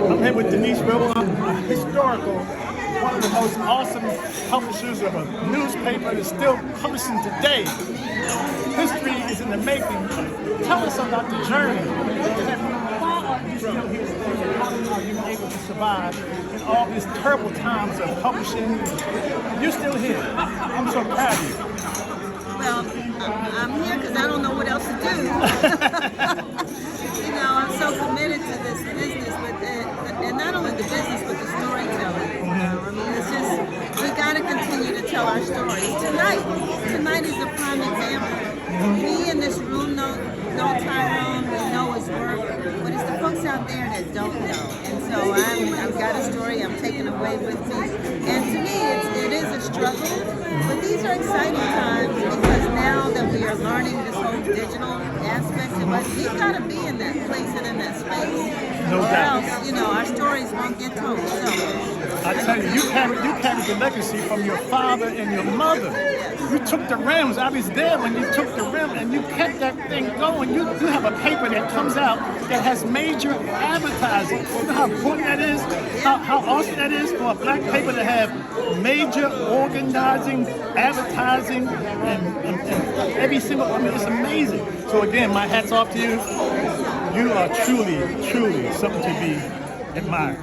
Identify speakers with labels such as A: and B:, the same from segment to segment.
A: I'm here with Denise Rolark, a historical, one of the most awesome publishers of a newspaper that's still publishing today. History is in the making. Tell us about the journey. Why are you still here today? How are you able to survive in all these terrible times of publishing? You're still here. I'm so proud of you.
B: Well, I'm here because I don't know what else to do. You know, I'm so committed to this business, and not only the business, but the storytelling. You know, I mean, it's just, we got to continue to tell our stories. Tonight is a prime example. We in this room know Tyrone, we know his work, but it's the folks out there that don't know. And so I've got a story I'm taking away with me. And to me, it is a struggle, but these are exciting times because now that we are learning this whole digital aspect of us, we've got to be in that place and in that space.
A: No doubt.
B: Or else, you know, our stories won't get told. So
A: I tell you, you carried the legacy from your father and your mother. You took the rims. I was there when you took the rim, and you kept that thing going. You have a paper that comes out that has major advertising. You know how important that is? How awesome that is for a black paper to have major organizing, advertising, and every single, I mean, it's amazing. So again, my hat's off to you. You are truly, truly something to be admired.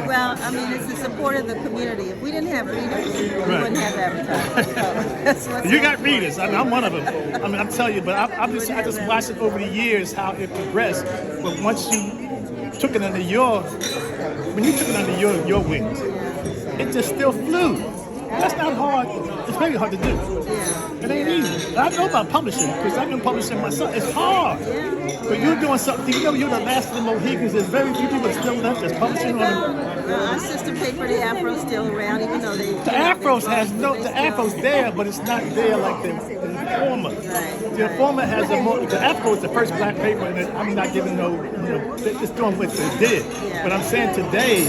B: well, I mean, it's the support of the community. If we didn't have readers, we wouldn't have advertising. So
A: you got readers. I mean, I'm one of them. I mean, I'm telling you, but I just watched it over the years how it progressed. But once you took it under when you took it under your wings, it just still flew. That's not hard. It's very hard to do. It ain't easy. I know about publishing because I've been publishing myself. It's hard. But you're doing something. You know, you're the last of the Mohicans. There's very few people still left that's publishing on.
B: Our sister paper, the Afro's still around, even though they.
A: The Afro's there, but it's not there like the Informer. The Informer has a more. The Afro is the first black paper, and I'm not giving it's doing what they did. But I'm saying today,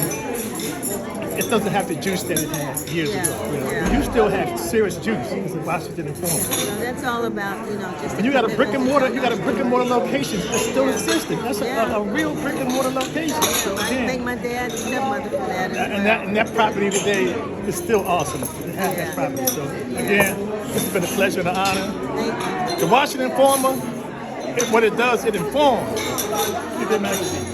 A: it doesn't have the juice that it had years ago. You still have serious juice as a Washington Informer.
B: So that's all about, just.
A: And you got a brick and mortar location that's still existing. That's a real brick and mortar location.
B: So I thank my dad and stepmother for that.
A: And that property today is still awesome to have that property. So again, this has been a pleasure and an honor.
B: Thank you.
A: The Washington Informer, what it does, it informs. Keep that magazine.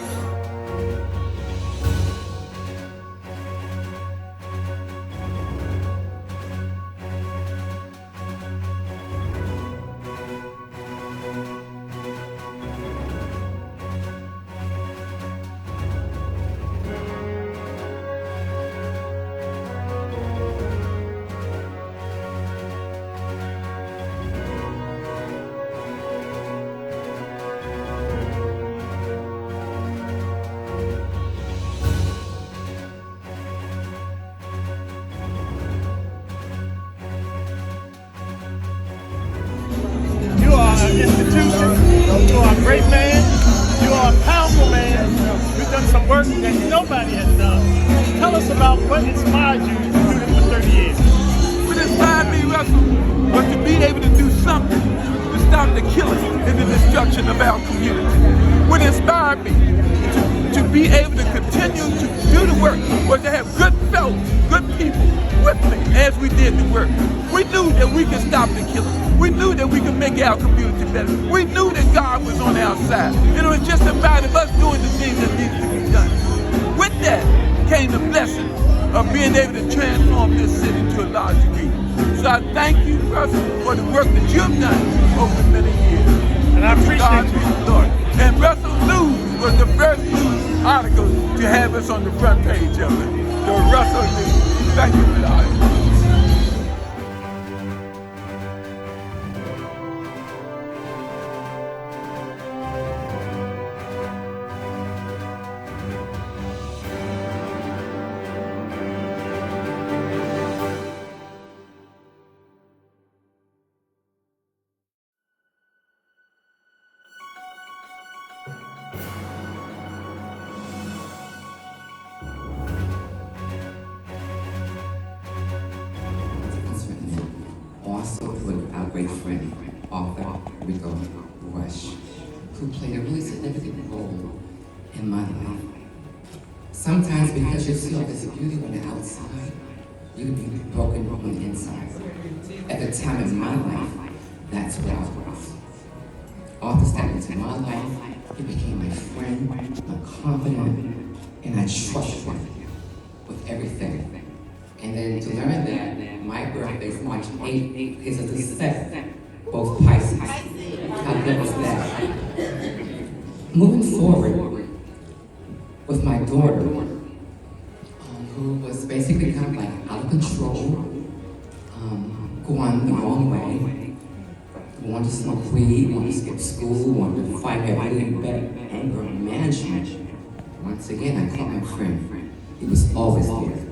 A: You are an institution, you are a great man, you are a powerful man, you've done some work that nobody has done. Tell us about what inspired you to do this for 30 years.
C: What inspired me, Russell, was to be able to do something to stop the killing and the destruction of our community. What inspired me to be able to continue to do the work was to have good fellows, good people with me as we did the work. We knew that we could stop the killing. We knew that we could make our community better. We knew that God was on our side. And it was just about us doing the things that needed to be done. With that came the blessing of being able to transform this city to a large degree. So I thank you, Russell, for the work that you've done over many years.
A: And I appreciate you.
C: Lord. And Russell News was the first news article to have us on the front page of it. So Russell News, thank you for that.
D: friend, author Rico Rush, who played a really significant role in my life. Sometimes because you see all this beauty on the outside, you can be broken on the inside. At the time in my life, that's what I was. Arthur stepped into my life, he became my friend, my confidant, and I trusted him with everything. And then to learn that my birthday is March 8th, is the 7th, both Pisces. How good was that? Moving forward with my daughter, who was basically kind of like out of control, going the wrong way, wanted to smoke weed, wanted to skip school, wanted to fight everything, anger management. Once again, I called my friend. He was always there.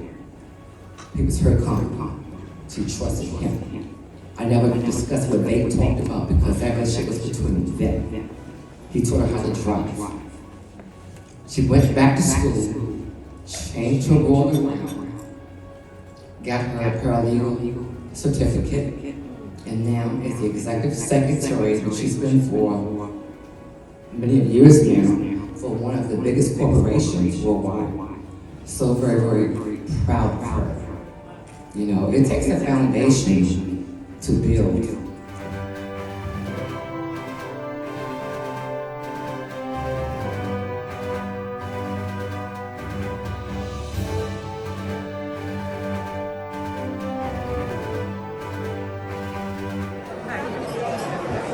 D: He was her confidant. She trusted him. I never discussed what they talked about because that relationship was between them. He taught her how to drive. She went back to school, changed her role around, got her paralegal certificate, and now is the executive secretary, which she's been for many years now, for one of the biggest corporations worldwide. So very, very proud of her. You know, it takes a foundation to build.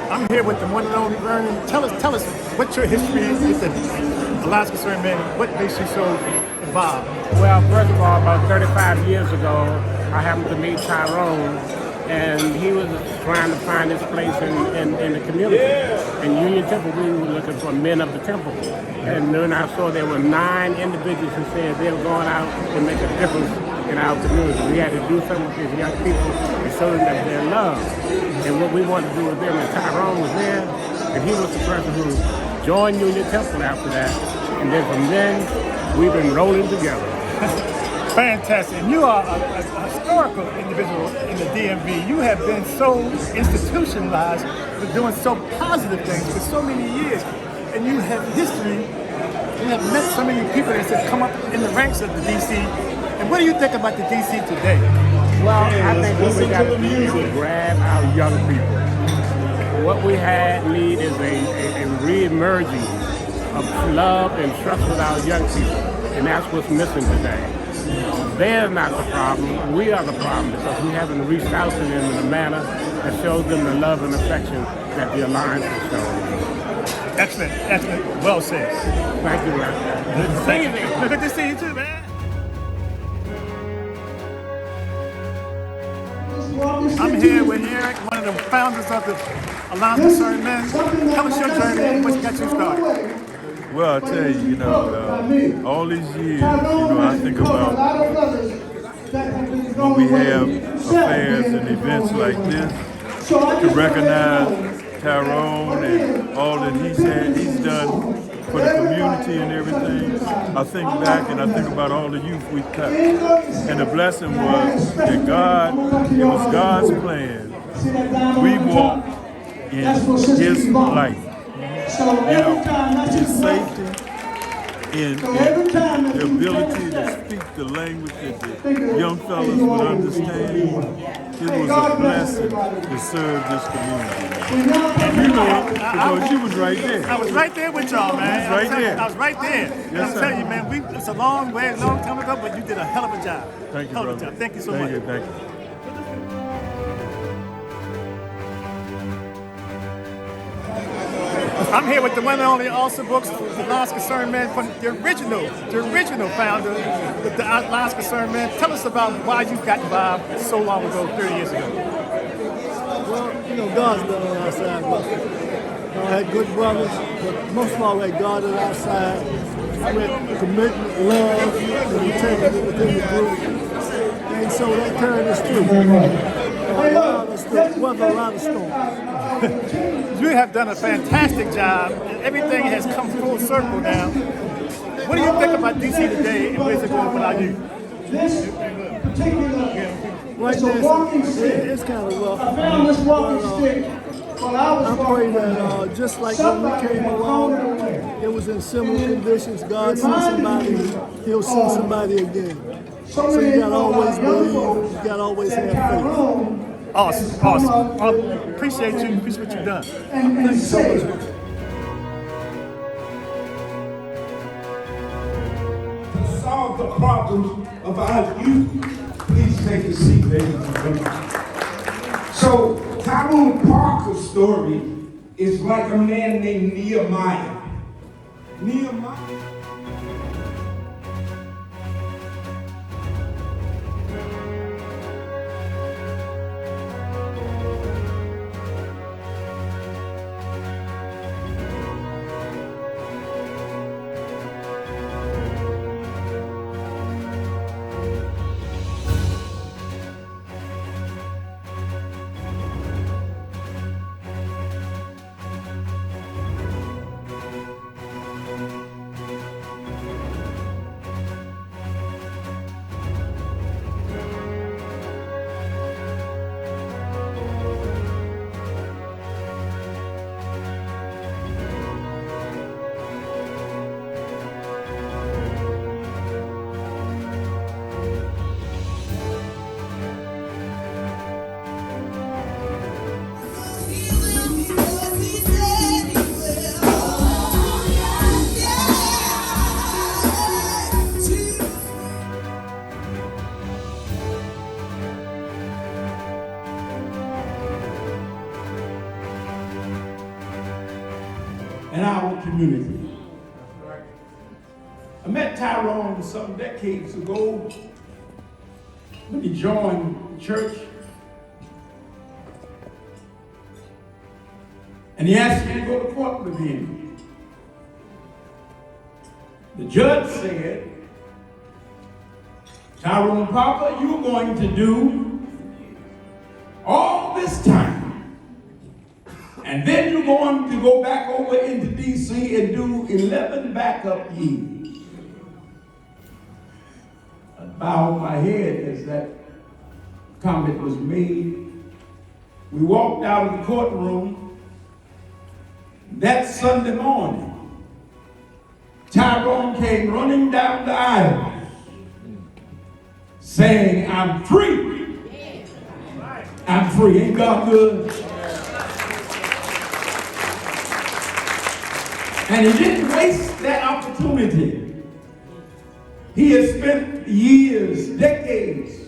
A: I'm here with the one and only Vernon. Tell us what's your history with the Alaska Sermon? What makes you so involved?
E: Well, first of all, about 35 years ago, I happened to meet Tyrone, and he was trying to find his place in the community. In Union Temple, we were looking for men of the temple. And then I saw there were 9 individuals who said they were going out to make a difference in our community. We had to do something with these young people and show them that they're loved. And what we wanted to do with them, and Tyrone was there, and he was the person who joined Union Temple after that. And then from then, we've been rolling together.
A: Fantastic. And you are a historical individual in the DMV. You have been so institutionalized for doing so positive things for so many years. And you have history. You have met so many people that have come up in the ranks of the DC. And what do you think about the DC today?
E: Well, I think what we got to do is grab our young people. What we need is a re-emerging of love and trust with our young people. And that's what's missing today. They're not the problem, we are the problem because we haven't reached out to them in a manner that shows them the love and affection that the Alliance has shown.
A: Excellent, excellent. Well said.
E: Thank you, man.
A: Good to see you too, man. I'm here with Eric, one of the founders of the Alliance of Men. Tell us your journey and what got you started.
F: Well, I tell you, all these years, I think about when we have affairs and events like this, to recognize Tyrone and all that he's done for the community and everything. I think back and I think about all the youth we touched. And the blessing was that it was God's plan. We walked in His light. His safety, in the ability to speak the language that the young fellas would understand. It was a blessing to serve this community. And you know it because you was right there.
A: I was right there with y'all, man. I was right there.
F: Yes,
A: I'm telling you, man, it's a long time ago, but you did a hell of a job.
F: Thank you, brother.
A: Thank you so much.
F: Thank you.
A: I'm here with the one and only Austin Brooks, the Alaska Sermon, from the original founder of the Alaska Sermon. Tell us about why you got involved so long ago, 30 years ago.
G: Well, God's been on our side. I had good brothers, but most of all, I had God on our side. With commitment, love, and integrity within the group. And so that carried us through. Weather a lot of storms.
A: You have done a fantastic job, and everything has come full circle now. What do you think about DC today, and where's it going without you?
G: Well, right
H: It's a
G: now,
H: walking stick.
G: it's kind of rough.
H: I found this walking stick while I was
G: I pray
H: walking
G: that
H: around.
G: just like when we
H: Somebody
G: came
H: had
G: along,
H: thrown it away.
G: it was in similar conditions. God sent
H: Reminded
G: somebody,
H: me
G: He'll send
H: of
G: somebody again.
H: So
G: So you
H: many
G: gotta always
H: young
G: believe,
H: folks
G: you gotta always
H: that
G: have faith.
H: Tyrone
A: Awesome, awesome. Appreciate you. Appreciate what you've done.
H: and say,
I: To solve the problems of our youth, please take a seat, ladies and gentlemen. So, Tyrone Parker's story is like a man named Nehemiah. Nehemiah. In our community. I met Tyrone some decades ago when he joined the church. And he asked me to go to court with him. The judge said, Tyrone Parker, you're going to do all this time. And then you're going to go back over into D.C. and do 11 backup years. I bowed my head as that comment was made. We walked out of the courtroom. That Sunday morning, Tyrone came running down the aisle saying, I'm free. I'm free. Ain't God good? And he didn't waste that opportunity. He has spent years, decades,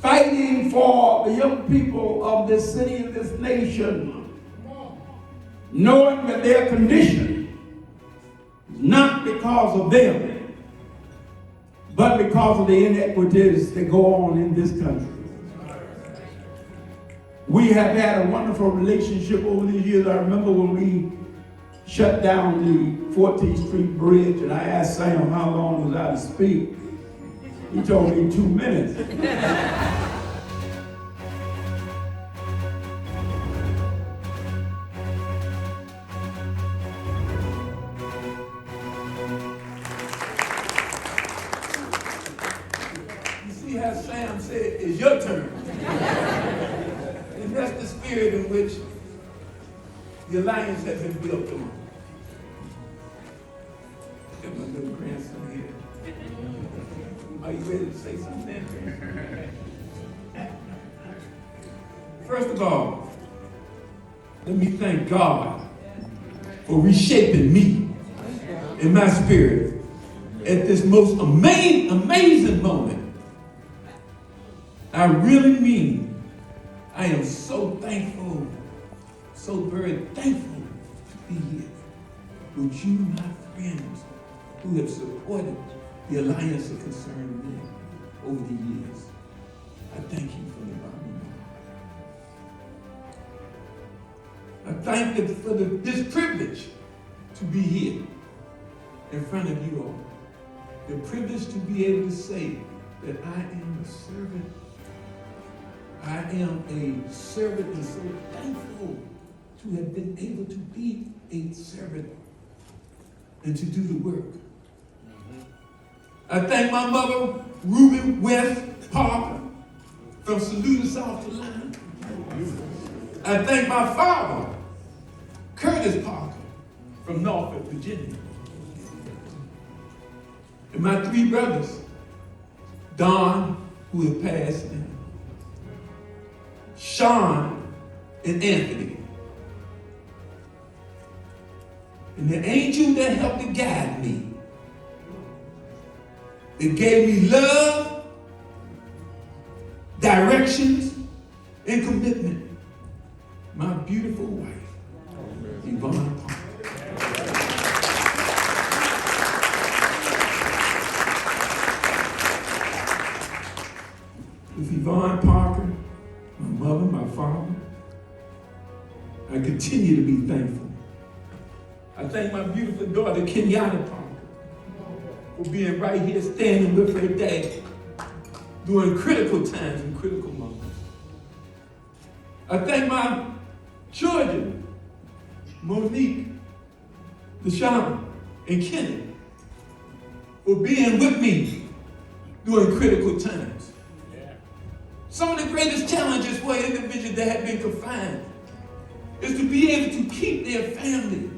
I: fighting for the young people of this city and this nation, knowing that their condition is not because of them, but because of the inequities that go on in this country. We have had a wonderful relationship over these years. I remember when we shut down the 14th Street Bridge, and I asked Sam how long was I to speak. He told me 2 minutes. You see how Sam said, it's your turn. And that's the spirit in which the alliance has been built on. Got my little grandson here. Are you ready to say something? First of all, let me thank God for reshaping me in my spirit at this most amazing moment. I really mean, I am so thankful, so very thankful to be here with you, my friends, who have supported the Alliance of Concerned Men over the years. I thank you from the bottom of my heart. I thank you for this privilege to be here in front of you all. The privilege to be able to say that I am a servant. I am a servant and so thankful to have been able to be a servant and to do the work. I thank my mother, Ruby West Parker, from Saluda, South Carolina. I thank my father, Curtis Parker, from Norfolk, Virginia. And my three brothers, Don, who has passed now, Sean, and Anthony. And the angel that helped to guide me, that gave me love, directions, and commitment, my beautiful wife, Yvonne Parker. With Yvonne Parker, my mother, my father, I continue to be thankful. I thank my beautiful daughter, Kenyatta Parker, for being right here standing with her dad during critical times and critical moments. I thank my children, Monique, LaShawn, and Kenny, for being with me during critical times. Some of the greatest challenges for individuals that have been confined is to be able to keep their family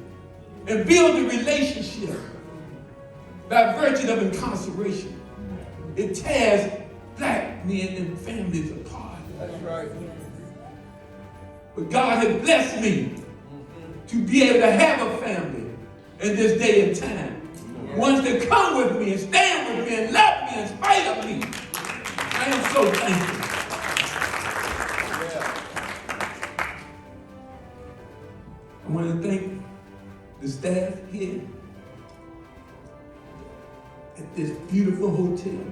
I: and build a relationship by virtue of incarceration. It tears black men and families apart. That's right. But God has blessed me to be able to have a family in this day and time. Ones that come with me and stand with me and love me in spite of me. I am so thankful. I want to thank the staff here at this beautiful hotel.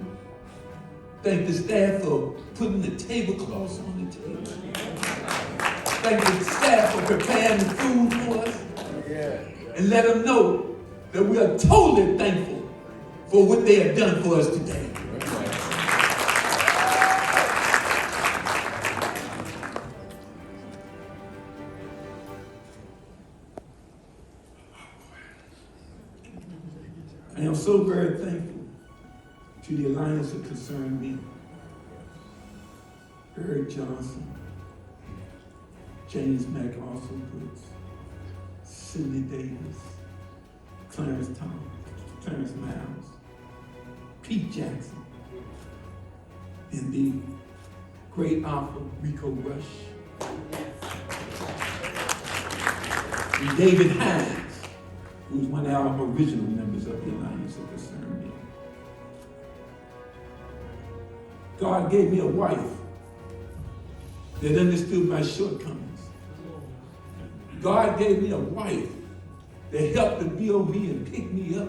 I: Thank the staff for putting the tablecloths on the table. Thank the staff for preparing the food for us. And let them know that we are totally thankful for what they have done for us today. I am so very thankful to the Alliance of Concerned Men. Eric Johnson, James McAustin Brooks, Sidney Davis, Clarence Miles, Pete Jackson, and the great author Rico Rush, and David Hines, who was one of our original members of the Alliance of Concerned Men. God gave me a wife that understood my shortcomings. God gave me a wife that helped to build me and pick me up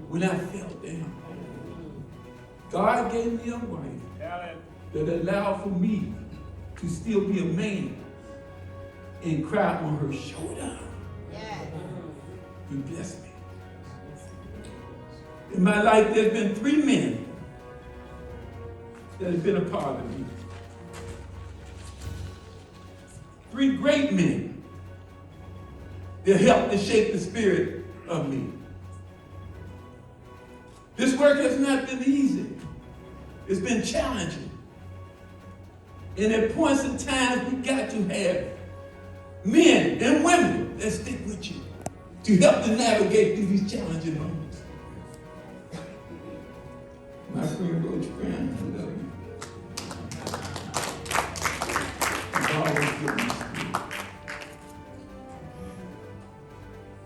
I: when I fell down. God gave me a wife that allowed for me to still be a man and cry on her shoulder. He blessed me. In my life, there's been 3 men that have been a part of me. 3 great men that helped to shape the spirit of me. This work has not been easy. It's been challenging. And at points in time, we got to have men and women that stick with you to help to navigate through these challenging moments. My friend Roach Brown, I love you. You've always given me spirit.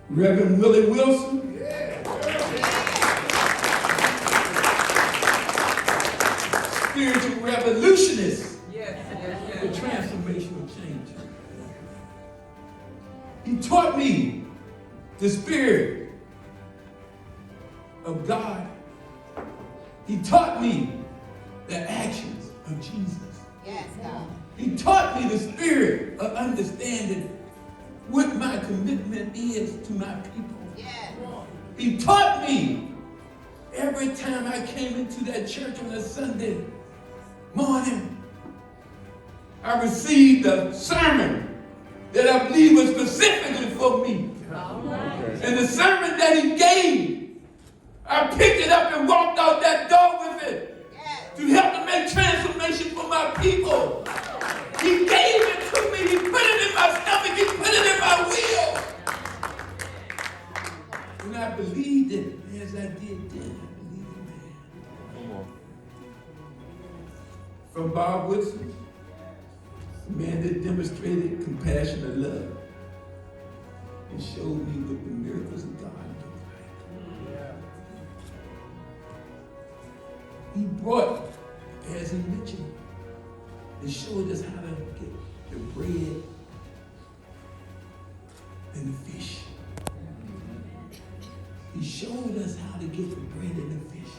I: Rev Willie Wilson. Spiritual revolutionist for transformational change. He taught me the spirit of God. He taught me the actions of Jesus.
B: Yes, God.
I: He taught me the spirit of understanding what my commitment is to my people.
B: Yes.
I: He taught me every time I came into that church on a Sunday morning, I received a sermon that I believe was specifically for me. And the sermon that he gave, I picked it up and walked out that door with it to help to make transformation for my people. people. He gave it to me. He put it in my stomach. He put it in my will. And I believed it as I did then. I believed it then. From Bob Woodson, a man that demonstrated compassion and love and showed me what the miracles of God look like. He brought, as he mentioned, and showed us how to get the bread and the fish. He showed us how to get the bread and the fish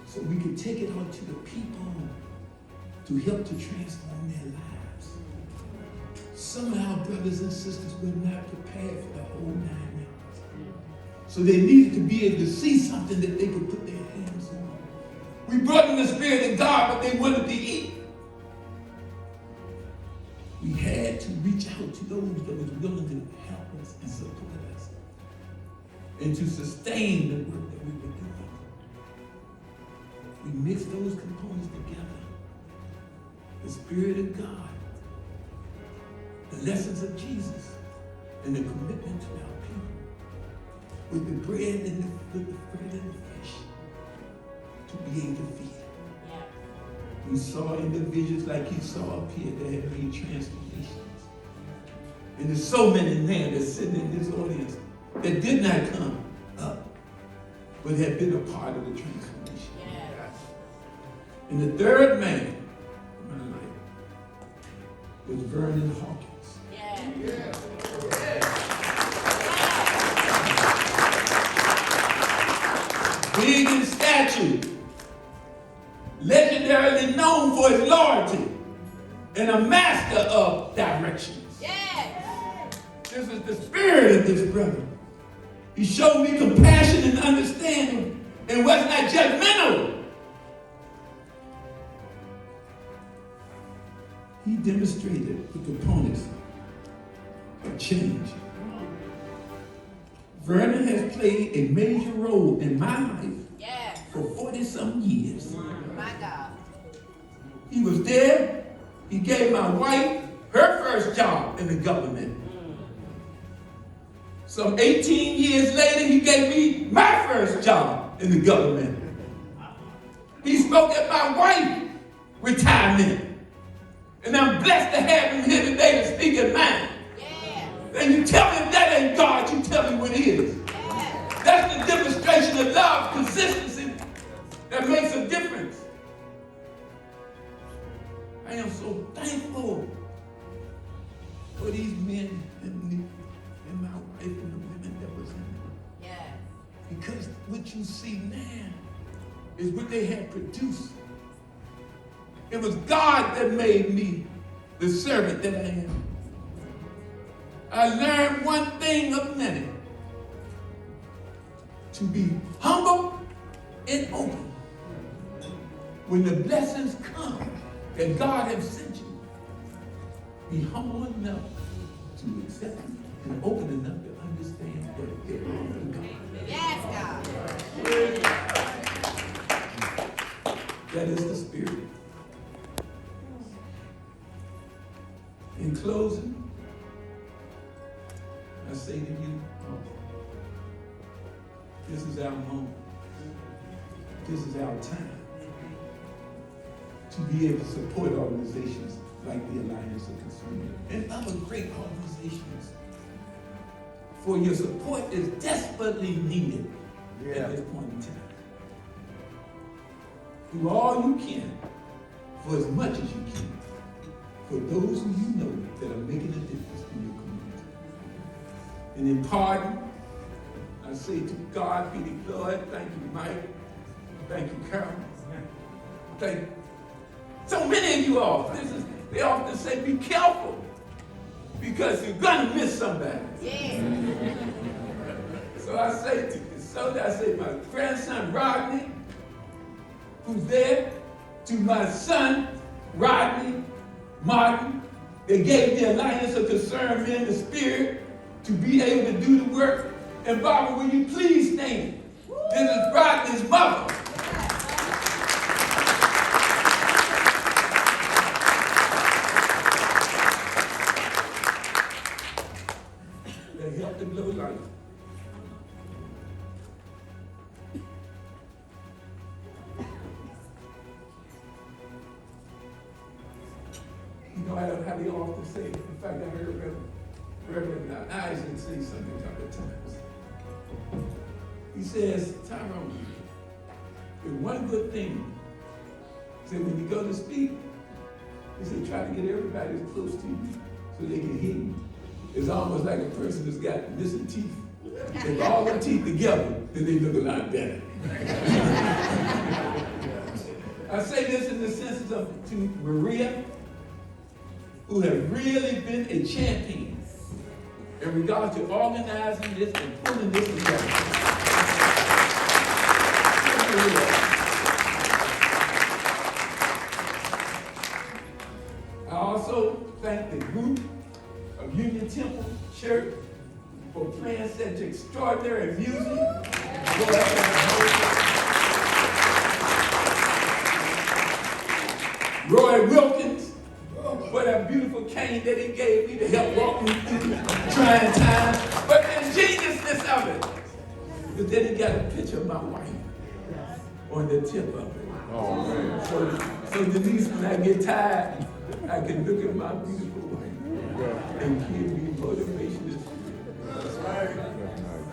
I: so we could take it on to the people to help to transform their lives. Some of our brothers and sisters were not prepared for the whole 9 yards. So they needed to be able to see something that they could put their hands on. We brought them the Spirit of God, but they wanted to eat. We had to reach out to those that was willing to help us and support us and to sustain the work that we were doing. We mixed those components together. The Spirit of God, the lessons of Jesus, and the commitment to our people with the bread and the fish to be able to feed. We saw individuals like you saw up here that had made transformations. And there's so many men that's sitting in this audience that did not come up, but had been a part of the transformation. And the third man in my life was Vernon Hawkins. Big in stature, legendarily known for his loyalty, and a master of directions. This is the spirit of this brother. He showed me compassion and understanding and was not judgmental. He demonstrated the components of change. Vernon has played a major role in my life for 40-some years.
J: My God.
I: He was there. He gave my wife her first job in the government. Some 18 years later, he gave me my first job in the government. He spoke at my wife's retirement. And I'm blessed to have him here today to speak at mine. And you tell me if that ain't God, you tell me what is. That's the demonstration of love, consistency, that makes a difference. I am so thankful for these men and my wife and the women that was in them. Because what you see now is what they had produced. It was God that made me the servant that I am. I learned one thing of many: to be humble and open. When the blessings come that God has sent you, be humble enough to accept them and open enough to understand that they're from God.
J: Yes, God.
I: That is the spirit. In closing, I say to you, this is our moment. This is our time to be able to support organizations like the Alliance of Consumers and other great organizations. For your support is desperately needed at this point in time. Do all you can for as much as you can for those who you know that are making a difference in your community. And in pardon, I say to God be the glory. Thank you, Mike. Thank you, Carol. Thank you. So many of you all, they often say, be careful, because you're gonna miss somebody. So I say to you, I say my grandson Rodney, who's there, to my son Rodney Martin. They gave the Alliance of Concerned Men the spirit to be able to do the work. And Barbara, will you please stand? This is Rodney's mother. You know, I don't have the often say. In fact, I heard Reverend Isaac say something a couple of times. He says, Tyrone, there's one good thing. He said, when you go to speak, he said, try to get everybody as close to you so they can hear you. It's almost like a person who's got missing teeth. If all their teeth together, then they look a lot better. I say this in the sense of to Maria, who has really been a champion in regard to organizing this and pulling this together. I also thank the group of Union Temple Church for playing such extraordinary music. Roy Wilkins, what a beautiful cane that he gave me to help walk me through trying times. But the ingeniousness of it, but then he got a picture of my wife on the tip of it. Oh, man. So Denise, when I get tired, I can look at my beautiful wife and give me motivation. That's right.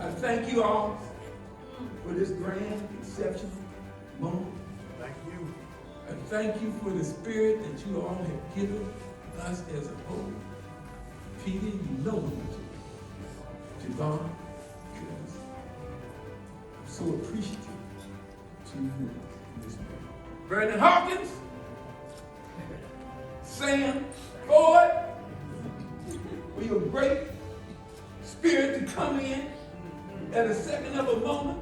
I: I thank you all for this grand, exceptional moment. Thank you. I thank you for the spirit that you all have given us as a whole. Peter, you know what you do. Javon, I'm so appreciative to you in this moment. Vernon Hawkins, Sam, Ford, for your great spirit to come in at a second of a moment